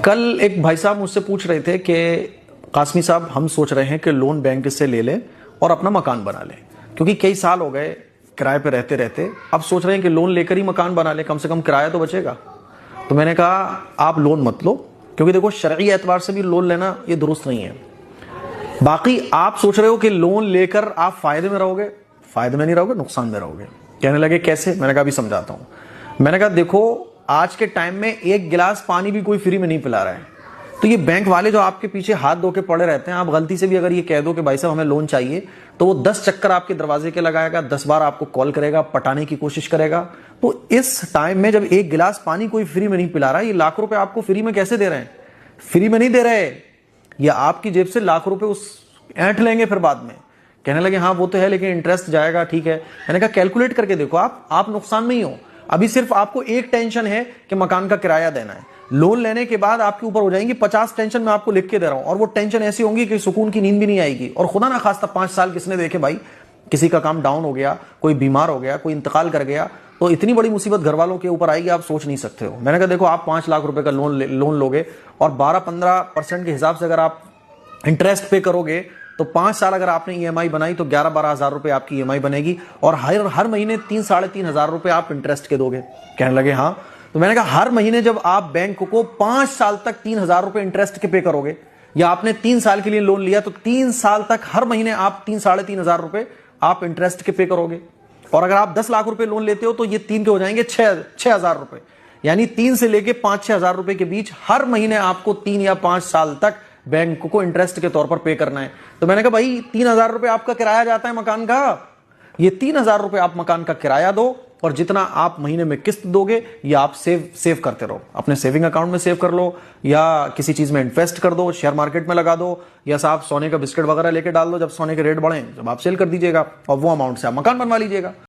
कल एक भाई साहब मुझसे पूछ रहे थे कि कासमी साहब हम सोच रहे हैं कि लोन बैंक से ले लें और अपना मकान बना लें, क्योंकि कई साल हो गए किराए पे रहते रहते, अब सोच रहे हैं कि लोन लेकर ही मकान बना लें, कम से कम किराया तो बचेगा। तो मैंने कहा आप लोन मत लो, क्योंकि देखो शरई एतबार से भी लोन लेना ये दुरुस्त नहीं है। बाकी आप सोच रहे हो कि लोन लेकर आप फायदे में रहोगे, फायदे में नहीं रहोगे, नुकसान में रहोगे। कहने लगे कैसे? मैंने कहा अभी समझाता हूं। मैंने कहा देखो आज के टाइम में एक गिलास पानी भी कोई फ्री में नहीं पिला रहा है, तो ये बैंक वाले जो आपके पीछे हाथ धो के पड़े रहते हैं, आप गलती से भी अगर ये कह दो कि भाई साहब हमें लोन चाहिए, तो वो 10 चक्कर आपके दरवाजे के लगाएगा, 10 बार आपको कॉल करेगा, पटाने की कोशिश करेगा। तो इस टाइम में जब एक गिलास पानी कोई फ्री में नहीं पिला रहा है, ये लाख रुपए आपको फ्री में कैसे दे रहे हैं? फ्री में नहीं दे रहे, ये आपकी जेब से लाख रुपए उस ऐंठ लेंगे फिर बाद में। कहने लगे हाँ वो तो है, लेकिन इंटरेस्ट जाएगा। ठीक है, मैंने कहा कैलकुलेट करके देखो, आप नुकसान में ही हो। अभी सिर्फ आपको एक टेंशन है कि मकान का किराया देना है। लोन लेने के बाद आपके ऊपर हो जाएंगी 50 टेंशन मैं आपको लिख के दे रहा हूं, और वो टेंशन ऐसी होंगी कि सुकून की नींद भी नहीं आएगी। और खुदा ना खास्ता 5 साल किसने देखे भाई, किसी का काम डाउन हो गया, कोई बीमार हो गया, कोई इंतकाल कर गया, तो इतनी बड़ी मुसीबत घर वालों के ऊपर आएगी आप सोच नहीं सकते हो। मैंने कहा देखो आप 5 लाख रुपए का लोन लोगे और 12-15% के हिसाब से अगर आप इंटरेस्ट पे करोगे, तो 5 साल अगर आपने ईएमआई बनाई तो 11-12 हजार रुपए आपकी ईएमआई बनेगी, और हर महीने 3-3.5 हजार रुपए आप इंटरेस्ट के दोगे। कहने लगे हाँ। तो मैंने कहा हर महीने जब आप बैंक को 5 साल तक 3,000 रुपए इंटरेस्ट के पे करोगे, या आपने 3 साल के लिए लोन लिया, तो 3 साल तक हर महीने आप 3-3.5 हजार रुपए आप इंटरेस्ट के पे करोगे। और अगर आप 10 लाख रुपए लोन लेते हो तो ये 3 के हो जाएंगे 6,000 रुपए, यानी 3 से लेके 5-6 हजार रुपए के बीच हर महीने आपको 3 या 5 साल तक बैंक को इंटरेस्ट के तौर पर पे करना है। तो मैंने कहा भाई 3,000 रुपए आपका किराया जाता है मकान का, ये 3,000 रुपए आप मकान का किराया दो, और जितना आप महीने में किस्त दोगे ये आप सेव करते रहो, अपने सेविंग अकाउंट में सेव कर लो, या किसी चीज में इन्वेस्ट कर दो, शेयर मार्केट में लगा दो, या साहब सोने का बिस्किट वगैरह लेके डाल दो, जब सोने के रेट बढ़े जब आप सेल कर दीजिएगा, और वो अमाउंट से आप मकान बनवा लीजिएगा।